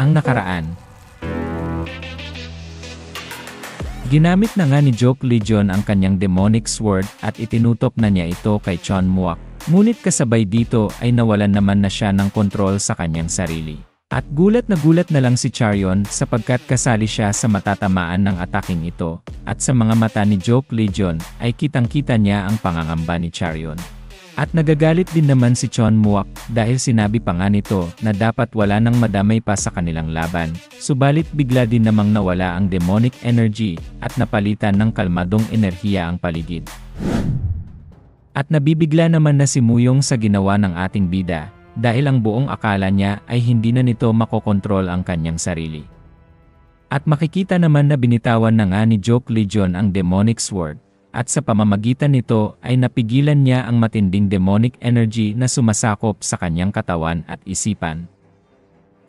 Ang nakaraan. Ginamit na nga ni Joke Legion ang kanyang demonic sword at itinutok na niya ito kay Chon Muak. Ngunit kasabay dito ay nawalan naman na siya ng kontrol sa kanyang sarili. At gulat na lang si Charion sapagkat kasali siya sa matatamaan ng ataking ito, at sa mga mata ni Joke Legion ay kitang-kita niya ang pangangamba ni Charion. At nagagalit din naman si Chon Muak dahil sinabi pa nga nito na dapat wala nang madamay pa sa kanilang laban, subalit bigla din namang nawala ang demonic energy at napalitan ng kalmadong enerhiya ang paligid. At nabibigla naman na si Muyong sa ginawa ng ating bida, dahil ang buong akala niya ay hindi na nito makokontrol ang kanyang sarili. At makikita naman na binitawan na nga ni Joke Legion ang demonic sword, at sa pamamagitan nito ay napigilan niya ang matinding demonic energy na sumasakop sa kanyang katawan at isipan.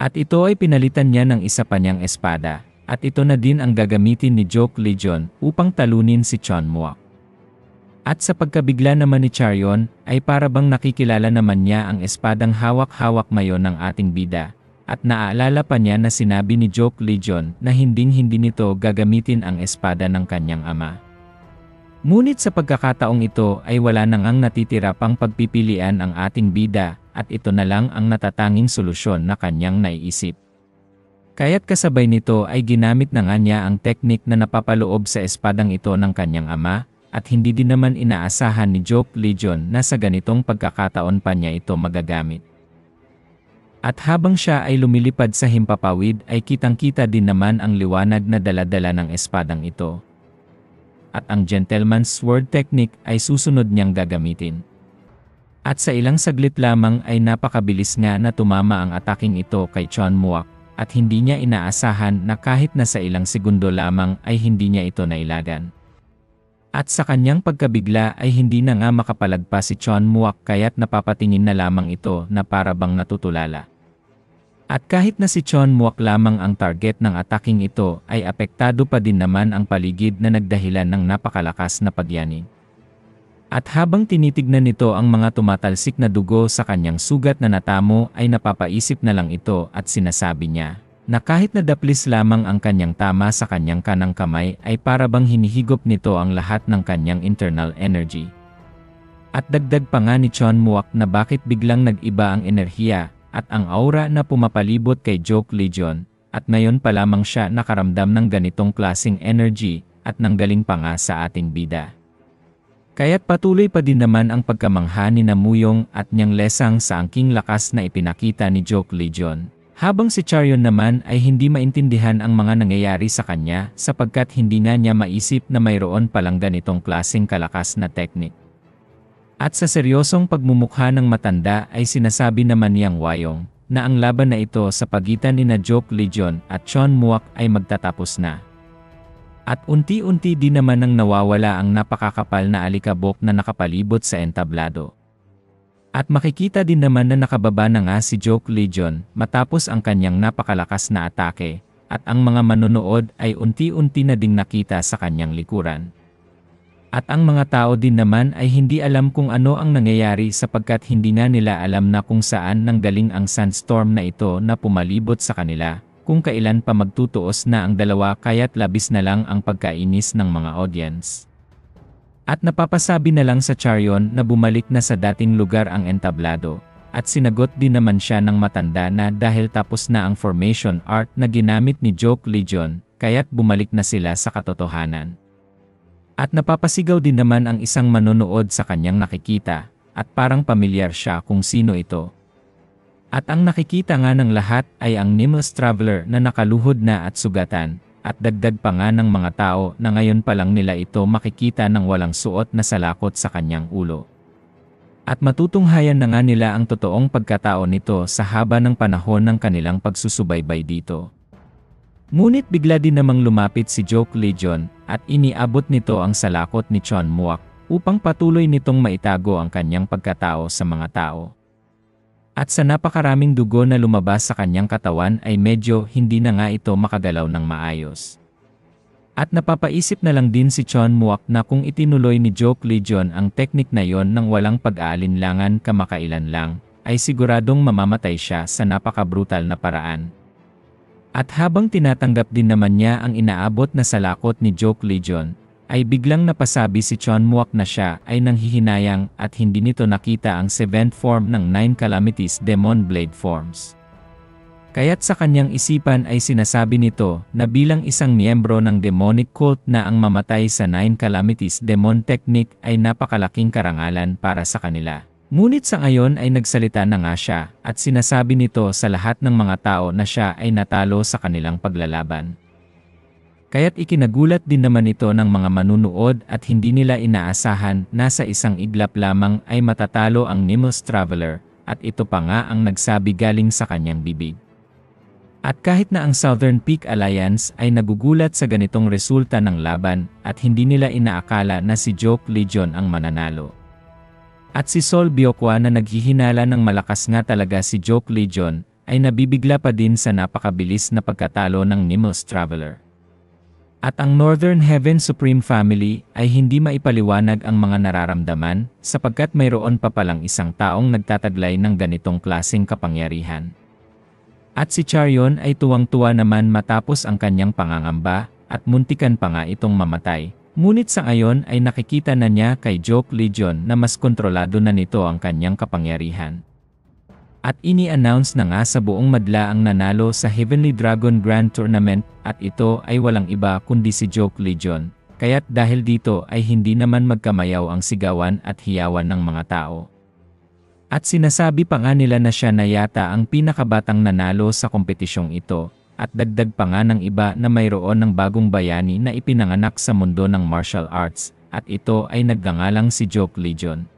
At ito ay pinalitan niya ng isa pa niyang espada, at ito na din ang gagamitin ni Joke Legion upang talunin si Chon Muak. At sa pagkabigla naman ni Charion, ay parabang nakikilala naman niya ang espadang hawak-hawak ngayon ng ating bida, at naaalala pa niya na sinabi ni Joke Legion na hinding-hindi nito gagamitin ang espada ng kanyang ama. Ngunit sa pagkakataong ito ay wala nang ang natitira pang pagpipilian ang ating bida, at ito na lang ang natatanging solusyon na kanyang naiisip. Kaya't kasabay nito ay ginamit na nga niya ang teknik na napapaloob sa espadang ito ng kanyang ama, at hindi din naman inaasahan ni Joke Legion na sa ganitong pagkakataon pa niya ito magagamit. At habang siya ay lumilipad sa himpapawid ay kitang-kita din naman ang liwanag na dala-dala ng espadang ito. At ang gentleman's sword technique ay susunod niyang gagamitin. At sa ilang saglit lamang ay napakabilis nga na tumama ang ataking ito kay Chon Muak, at hindi niya inaasahan na kahit na sa ilang segundo lamang ay hindi niya ito nailagan. At sa kanyang pagkabigla ay hindi na nga makapalagpa si Chon Muak kaya't napapatingin na lamang ito na parabang natutulala. At kahit na si Chon Muak lamang ang target ng ataking ito ay apektado pa din naman ang paligid na nagdahilan ng napakalakas na pagyanig. At habang tinitignan nito ang mga tumatalsik na dugo sa kanyang sugat na natamo ay napapaisip na lang ito at sinasabi niya na kahit nadaplis lamang ang kanyang tama sa kanyang kanang kamay ay parabang hinihigop nito ang lahat ng kanyang internal energy. At dagdag pa nga ni Chon Muak na bakit biglang nag-iba ang enerhiya at ang aura na pumapalibot kay Joke Legion, at ngayon pa lamang siya nakaramdam ng ganitong klaseng energy at nanggaling pa nga sa ating bida. Kaya't patuloy pa din naman ang pagkamangha ni Muyong at niyang lesang sa angking lakas na ipinakita ni Joke Legion. Habang si Charion naman ay hindi maintindihan ang mga nangyayari sa kanya sapagkat hindi nga niya maisip na mayroon palang ganitong klaseng kalakas na teknik. At sa seryosong pagmumukha ng matanda ay sinasabi naman niyang Wayong na ang laban na ito sa pagitan ni Joke Legion at Chon Muak ay magtatapos na. At unti-unti din naman nang nawawala ang napakakapal na alikabok na nakapalibot sa entablado. At makikita din naman na nakababa na nga si Joke Legion matapos ang kanyang napakalakas na atake, at ang mga manonood ay unti-unti na ding nakita sa kanyang likuran. At ang mga tao din naman ay hindi alam kung ano ang nangyayari sapagkat hindi na nila alam na kung saan nanggaling ang sandstorm na ito na pumalibot sa kanila, kung kailan pa magtutuos na ang dalawa kaya't labis na lang ang pagkainis ng mga audience. At napapasabi na lang sa Charion na bumalik na sa dating lugar ang entablado, at sinagot din naman siya ng matanda na dahil tapos na ang formation art na ginamit ni Joke Legion, kaya't bumalik na sila sa katotohanan. At napapasigaw din naman ang isang manonood sa kanyang nakikita, at parang pamilyar siya kung sino ito. At ang nakikita nga ng lahat ay ang Nameless Traveler na nakaluhod na at sugatan, at dagdag pa nga ng mga tao na ngayon pa lang nila ito makikita ng walang suot na salakot sa kanyang ulo. At matutunghayan na nga nila ang totoong pagkatao nito sa haba ng panahon ng kanilang pagsusubaybay dito. Ngunit bigla din namang lumapit si Joke Legion at iniabot nito ang salakot ni Chon Muak upang patuloy nitong maitago ang kanyang pagkatao sa mga tao. At sa napakaraming dugo na lumabas sa kanyang katawan ay medyo hindi na nga ito makagalaw ng maayos. At napapaisip na lang din si Chon Muak na kung itinuloy ni Joke Legion ang teknik na yon ng walang pag-aalinlangan kamakailan lang, ay siguradong mamamatay siya sa napaka-brutal na paraan. At habang tinatanggap din naman niya ang inaabot na salakot ni Joke Legion, ay biglang napasabi si Chon Muak na siya ay nanghihinayang at hindi nito nakita ang 7th form ng 9 Calamities Demon Blade Forms. Kaya't sa kanyang isipan ay sinasabi nito na bilang isang miyembro ng demonic cult na ang mamatay sa 9 Calamities Demon Technique ay napakalaking karangalan para sa kanila. Ngunit sa ngayon ay nagsalita na nga siya at sinasabi nito sa lahat ng mga tao na siya ay natalo sa kanilang paglalaban. Kaya't ikinagulat din naman ito ng mga manunood at hindi nila inaasahan na sa isang iglap lamang ay matatalo ang Nemo's Traveler at ito pa nga ang nagsabi galing sa kanyang bibig. At kahit na ang Southern Peak Alliance ay nagugulat sa ganitong resulta ng laban at hindi nila inaakala na si Joke Legion ang mananalo. At si Sol Byokwa na naghihinala ng malakas nga talaga si Joke Legion ay nabibigla pa din sa napakabilis na pagkatalo ng Nemo's Traveler. At ang Northern Heaven Supreme Family ay hindi maipaliwanag ang mga nararamdaman sapagkat mayroon pa palang isang taong nagtataglay ng ganitong klaseng kapangyarihan. At si Charion ay tuwang-tuwa naman matapos ang kanyang pangangamba at muntikan pa nga itong mamatay. Ngunit sa ngayon ay nakikita na niya kay Joke Legion na mas kontrolado na nito ang kanyang kapangyarihan. At ini-announce na nga sa buong madla ang nanalo sa Heavenly Dragon Grand Tournament at ito ay walang iba kundi si Joke Legion. Kaya't dahil dito ay hindi naman magkamayaw ang sigawan at hiyawan ng mga tao. At sinasabi pa nga nila na siya na yata ang pinakabatang nanalo sa kompetisyong ito, at dagdag pa nga ng iba na mayroon ng bagong bayani na ipinanganak sa mundo ng martial arts, at ito ay nagngangalang si Joke Legion.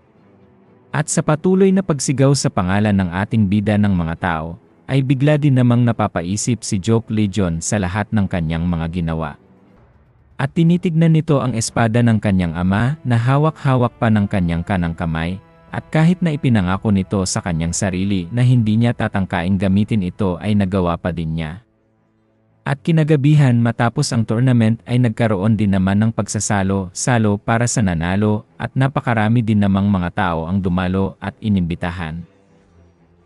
At sa patuloy na pagsigaw sa pangalan ng ating bida ng mga tao, ay bigla din namang napapaisip si Joke Legion sa lahat ng kanyang mga ginawa. At tinitignan nito ang espada ng kanyang ama na hawak-hawak pa ng kanyang kanang kamay, at kahit na ipinangako nito sa kanyang sarili na hindi niya tatangkaing gamitin ito ay nagawa pa din niya. At kinagabihan matapos ang tournament ay nagkaroon din naman ng pagsasalo-salo para sa nanalo at napakarami din namang mga tao ang dumalo at inimbitahan.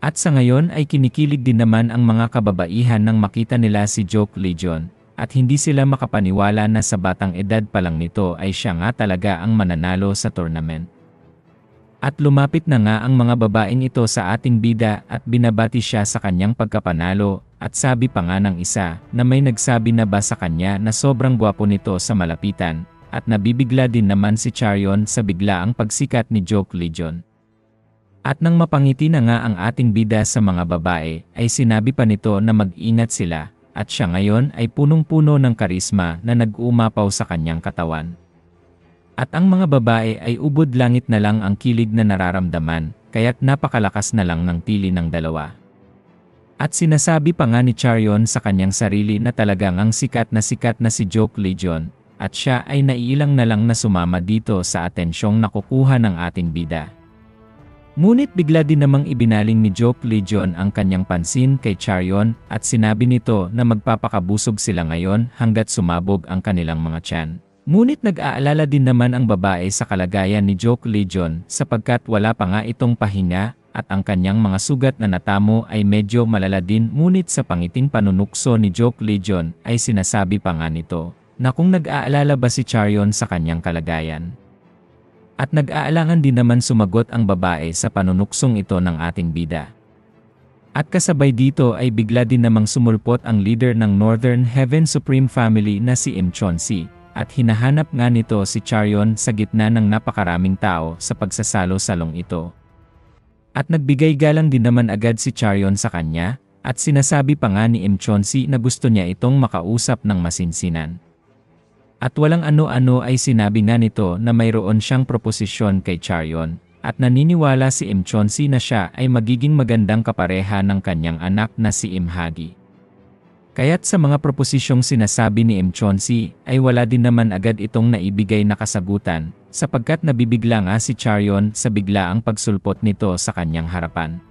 At sa ngayon ay kinikilig din naman ang mga kababaihan nang makita nila si Joke Legion at hindi sila makapaniwala na sa batang edad pa lang nito ay siya nga talaga ang mananalo sa tournament. At lumapit na nga ang mga babaeng ito sa ating bida at binabati siya sa kanyang pagkapanalo at sabi pa nga ng isa na may nagsabi na ba sa kanya na sobrang gwapo nito sa malapitan at nabibigla din naman si Charion sa biglaang pagsikat ni Joke Legion. At nang mapangiti na nga ang ating bida sa mga babae ay sinabi pa nito na mag-ingat sila at siya ngayon ay punong-puno ng karisma na nag-uumapaw sa kanyang katawan. At ang mga babae ay ubod langit na lang ang kilig na nararamdaman, kaya't napakalakas na lang ng tili ng dalawa. At sinasabi pa nga ni Charion sa kanyang sarili na talagang ang sikat na si Joke Legion, at siya ay naiilang na lang na sumama dito sa atensyong nakukuha ng ating bida. Ngunit bigla din namang ibinaling ni Joke Legion ang kanyang pansin kay Charion at sinabi nito na magpapakabusog sila ngayon hanggat sumabog ang kanilang mga tiyan. Ngunit nag-aalala din naman ang babae sa kalagayan ni Joke Legion sapagkat wala pa nga itong pahinga at ang kanyang mga sugat na natamo ay medyo malala din ngunit sa pangiting panunukso ni Joke Legion ay sinasabi pa nga nito na kung nag-aalala ba si Charion sa kanyang kalagayan. At nag-aalangan din naman sumagot ang babae sa panunuksong ito ng ating bida. At kasabay dito ay bigla din namang sumulpot ang leader ng Northern Heaven Supreme Family na si Mchonsi. At hinahanap nga nito si Charion sa gitna ng napakaraming tao sa pagsasalo-salong ito. At nagbigay galang din naman agad si Charion sa kanya, at sinasabi pa nga ni Mchonsi na gusto niya itong makausap ng masinsinan. At walang ano-ano ay sinabi nga nito na mayroon siyang proposisyon kay Charion, at naniniwala si Mchonsi na siya ay magiging magandang kapareha ng kanyang anak na si Imhagi. Kaya't sa mga proposisyong sinasabi ni Mchonsi ay wala din naman agad itong naibigay na kasagutan sapagkat nabibigla nga si Charion sa biglaang pagsulpot nito sa kanyang harapan.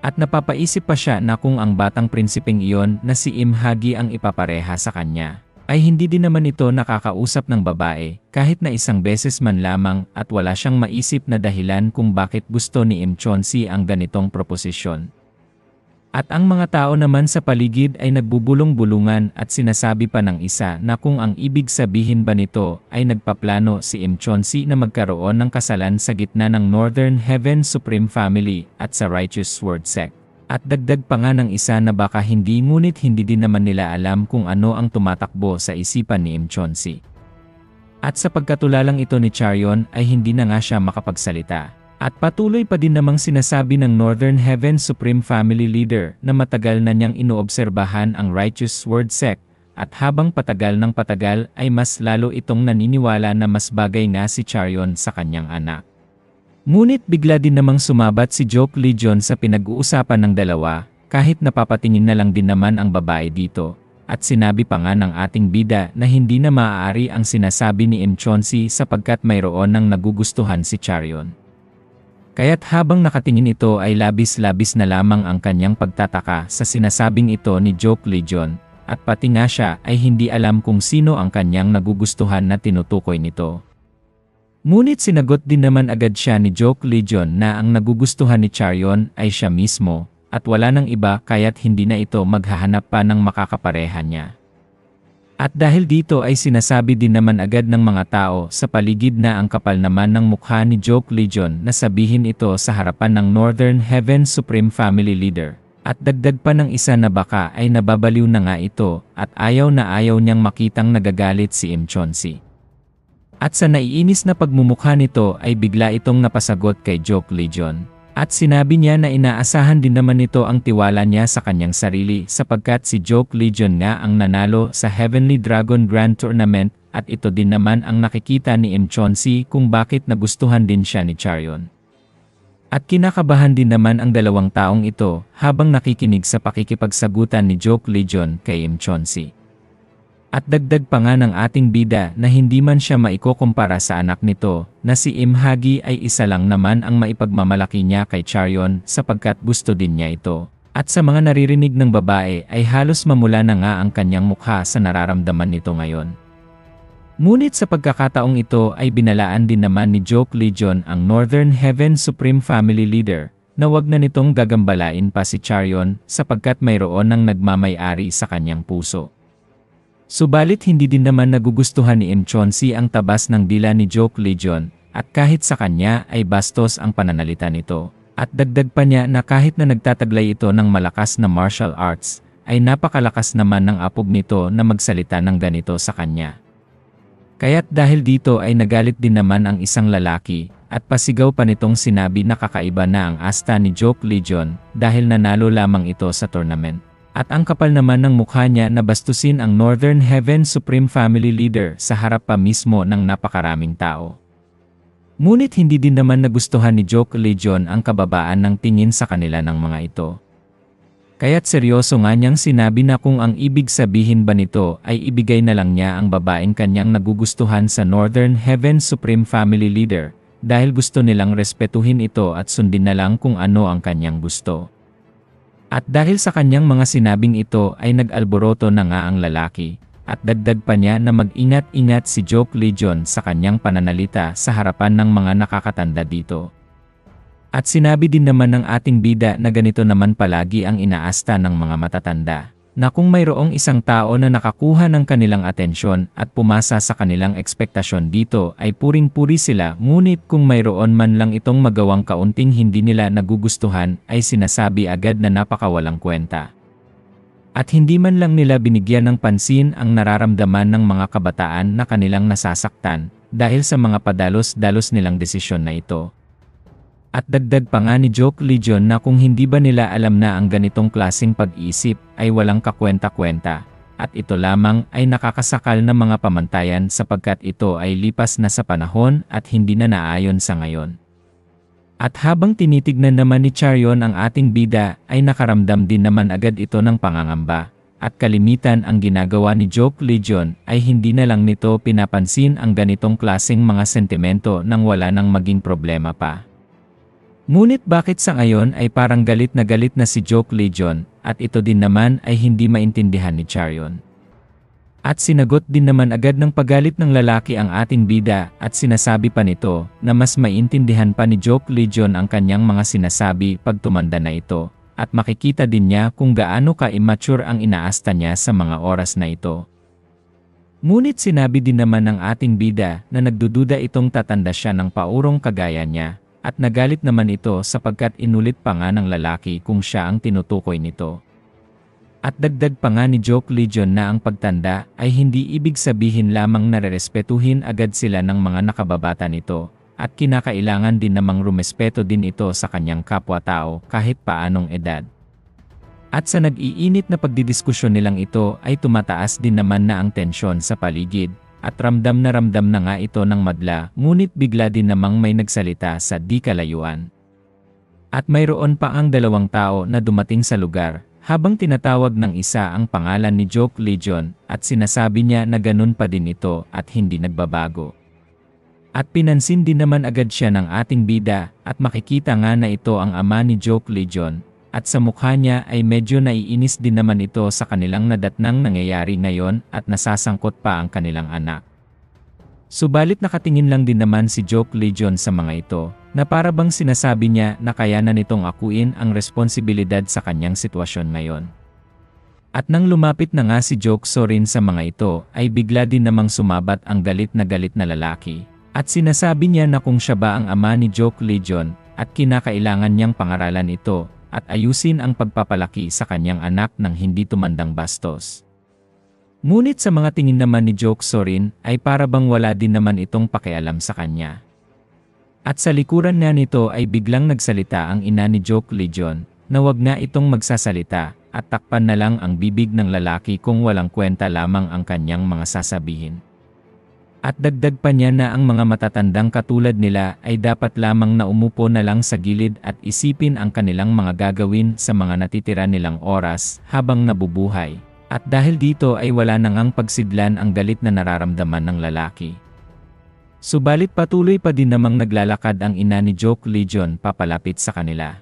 At napapaisip pa siya na kung ang batang prinsipeng iyon na si Imhagi ang ipapareha sa kanya, ay hindi din naman ito nakakausap ng babae, kahit na isang beses man lamang at wala siyang maisip na dahilan kung bakit gusto ni Im Chonsi ang ganitong proposisyon. At ang mga tao naman sa paligid ay nagbubulong-bulungan at sinasabi pa ng isa na kung ang ibig sabihin ba nito ay nagpaplano si Im Chonsi na magkaroon ng kasalan sa gitna ng Northern Heaven Supreme Family at sa Righteous Sword Sect. At dagdag pa nga ng isa na baka hindi ngunit hindi din naman nila alam kung ano ang tumatakbo sa isipan ni Im Chonsi. At sa pagkatulalang ito ni Charyon ay hindi na nga siya makapagsalita. At patuloy pa din namang sinasabi ng Northern Heaven Supreme Family Leader na matagal na niyang inoobserbahan ang Righteous Sword Sect at habang patagal ng patagal ay mas lalo itong naniniwala na mas bagay nga si Charyon sa kanyang anak. Ngunit bigla din namang sumabat si Joke Legion sa pinag-uusapan ng dalawa kahit napapatingin na lang din naman ang babae dito. At sinabi pa nga ng ating bida na hindi na maaari ang sinasabi ni Im Chonsi sapagkat mayroon ng nagugustuhan si Charyon. Kaya't habang nakatingin ito ay labis-labis na lamang ang kanyang pagtataka sa sinasabing ito ni Joke Legion, at pati nga siya ay hindi alam kung sino ang kanyang nagugustuhan na tinutukoy nito. Ngunit sinagot din naman agad siya ni Joke Legion na ang nagugustuhan ni Charyon ay siya mismo, at wala nang iba kaya't hindi na ito maghahanap pa ng makakapareha niya. At dahil dito ay sinasabi din naman agad ng mga tao sa paligid na ang kapal naman ng mukha ni Joke Legion na sabihin ito sa harapan ng Northern Heaven Supreme Family Leader. At dagdag pa ng isa na baka ay nababaliw na nga ito at ayaw na ayaw niyang makitang nagagalit si Im Chonsi. At sa naiinis na pagmumukha nito ay bigla itong napasagot kay Joke Legion. At sinabi niya na inaasahan din naman nito ang tiwala niya sa kanyang sarili sapagkat si Joke Legion nga ang nanalo sa Heavenly Dragon Grand Tournament at ito din naman ang nakikita ni Im Chonsi kung bakit nagustuhan din siya ni Charyon. At kinakabahan din naman ang dalawang taong ito habang nakikinig sa pakikipagsagutan ni Joke Legion kay Im Chonsi. At dagdag pa nga ng ating bida na hindi man siya maikukumpara sa anak nito, na si Im Hagi ay isa lang naman ang maipagmamalaki niya kay Charyon sapagkat gusto din niya ito. At sa mga naririnig ng babae ay halos mamula na nga ang kanyang mukha sa nararamdaman nito ngayon. Ngunit sa pagkakataong ito ay binalaan din naman ni Joke Legion ang Northern Heaven Supreme Family Leader na wag na nitong gagambalain pa si Charyon sapagkat mayroon ng nagmamay-ari sa kanyang puso. Subalit hindi din naman nagugustuhan ni Im Chonsi ang tabas ng dila ni Joke Legion at kahit sa kanya ay bastos ang pananalita nito. At dagdag pa niya na kahit na nagtataglay ito ng malakas na martial arts, ay napakalakas naman ng apog nito na magsalita ng ganito sa kanya. Kaya't dahil dito ay nagalit din naman ang isang lalaki at pasigaw pa nitong sinabi na kakaiba na ang asta ni Joke Legion dahil nanalo lamang ito sa tournament. At ang kapal naman ng mukha niya na bastusin ang Northern Heaven Supreme Family Leader sa harap pa mismo ng napakaraming tao. Ngunit hindi din naman nagustuhan ni Joke Legion ang kababaan ng tingin sa kanila ng mga ito. Kaya't seryoso nga niyang sinabi na kung ang ibig sabihin ba nito ay ibigay na lang niya ang babaeng kanyang nagugustuhan sa Northern Heaven Supreme Family Leader dahil gusto nilang respetuhin ito at sundin na lang kung ano ang kanyang gusto. At dahil sa kanyang mga sinabing ito ay nag-alboroto na nga ang lalaki, at dagdag pa niya na mag-ingat-ingat si Joke Legion sa kanyang pananalita sa harapan ng mga nakakatanda dito. At sinabi din naman ng ating bida na ganito naman palagi ang inaasta ng mga matatanda, na kung mayroong isang tao na nakakuha ng kanilang atensyon at pumasa sa kanilang ekspektasyon dito ay puring-puri sila, ngunit kung mayroon man lang itong magawang kaunting hindi nila nagugustuhan ay sinasabi agad na napakawalang kwenta. At hindi man lang nila binigyan ng pansin ang nararamdaman ng mga kabataan na kanilang nasasaktan dahil sa mga padalos-dalos nilang desisyon na ito. At dagdag pa nga ni Joke Legion na kung hindi ba nila alam na ang ganitong klaseng pag-iisip ay walang kakwenta-kwenta, at ito lamang ay nakakasakal na mga pamantayan sapagkat ito ay lipas na sa panahon at hindi na naayon sa ngayon. At habang tinitignan naman ni Charyon ang ating bida ay nakaramdam din naman agad ito ng pangangamba, at kalimitan ang ginagawa ni Joke Legion ay hindi na lang nito pinapansin ang ganitong klaseng mga sentimento nang wala nang maging problema pa. Ngunit bakit sa ngayon ay parang galit na si Joke Legion at ito din naman ay hindi maintindihan ni Charyon. At sinagot din naman agad ng pagalit ng lalaki ang ating bida at sinasabi pa nito na mas maintindihan pa ni Joke Legion ang kanyang mga sinasabi pag tumanda na ito. At makikita din niya kung gaano ka-immature ang inaasta niya sa mga oras na ito. Ngunit sinabi din naman ng ating bida na nagdududa itong tatanda siya ng paurong kagaya niya at nagalit naman ito sapagkat inulit pa nga ng lalaki kung siya ang tinutukoy nito. At dagdag pa nga ni Joke Legion na ang pagtanda ay hindi ibig sabihin lamang na rerespetuhin agad sila ng mga nakababata nito. At kinakailangan din namang rumespeto din ito sa kanyang kapwa-tao kahit paanong edad. At sa nag-iinit na pagdidiskusyon nilang ito ay tumataas din naman na ang tensyon sa paligid at ramdam na nga ito ng madla ngunit bigla din namang may nagsalita sa di kalayuan. At mayroon pa ang dalawang tao na dumating sa lugar habang tinatawag ng isa ang pangalan ni Joke Legion at sinasabi niya na ganun pa din ito at hindi nagbabago. At pinansin din naman agad siya ng ating bida at makikita nga na ito ang ama ni Joke Legion at sa mukha niya ay medyo naiinis din naman ito sa kanilang nadatnang nangyayari ngayon at nasasangkot pa ang kanilang anak. Subalit nakatingin lang din naman si Joke Legion sa mga ito na para bang sinasabi niya na kaya na nitong akuin ang responsibilidad sa kanyang sitwasyon ngayon. At nang lumapit na nga si Joke rin sa mga ito ay bigla din namang sumabat ang galit na lalaki. At sinasabi niya na kung siya ba ang ama ni Joke Legion at kinakailangan niyang pangaralan ito at ayusin ang pagpapalaki sa kanyang anak ng hindi tumandang bastos. Ngunit sa mga tingin naman ni Joke rin ay para bang wala din naman itong pakialam sa kanya. At sa likuran niya nito ay biglang nagsalita ang ina ni Joke Legion na wag na itong magsasalita at takpan na lang ang bibig ng lalaki kung walang kwenta lamang ang kanyang mga sasabihin. At dagdag pa niya na ang mga matatandang katulad nila ay dapat lamang na umupo na lang sa gilid at isipin ang kanilang mga gagawin sa mga natitira nilang oras habang nabubuhay. At dahil dito ay wala nang pagsidlan ang galit na nararamdaman ng lalaki. Subalit patuloy pa din namang naglalakad ang ina ni Joke Legion papalapit sa kanila.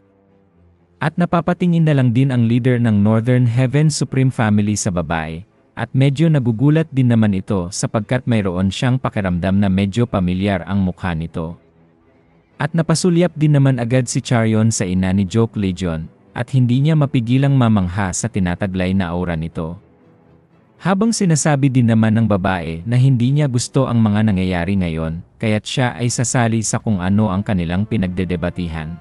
At napapatingin na lang din ang leader ng Northern Heaven Supreme Family sa babae. At medyo nagugulat din naman ito sapagkat mayroon siyang pakiramdam na medyo pamilyar ang mukha nito. At napasulyap din naman agad si Charion sa ina ni Joke Legion at hindi niya mapigilang mamangha sa tinataglay na aura nito. Habang sinasabi din naman ng babae na hindi niya gusto ang mga nangyayari ngayon kaya't siya ay sasali sa kung ano ang kanilang pinagdedebatihan.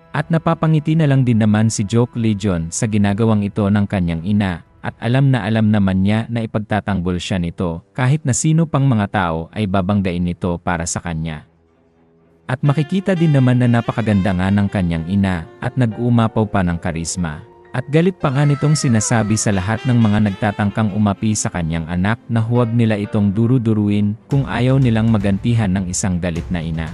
At napapangiti na lang din naman si Joke Legion sa ginagawang ito ng kanyang ina. At alam naman niya na ipagtatanggol siya nito kahit na sino pang mga tao ay babanggain nito para sa kanya. At makikita din naman na napakaganda nga ng kanyang ina at nag-uumapaw pa ng karisma. At galit pa nga nitong sinasabi sa lahat ng mga nagtatangkang umapi sa kanyang anak na huwag nila itong duru-duruin kung ayaw nilang magantihan ng isang galit na ina.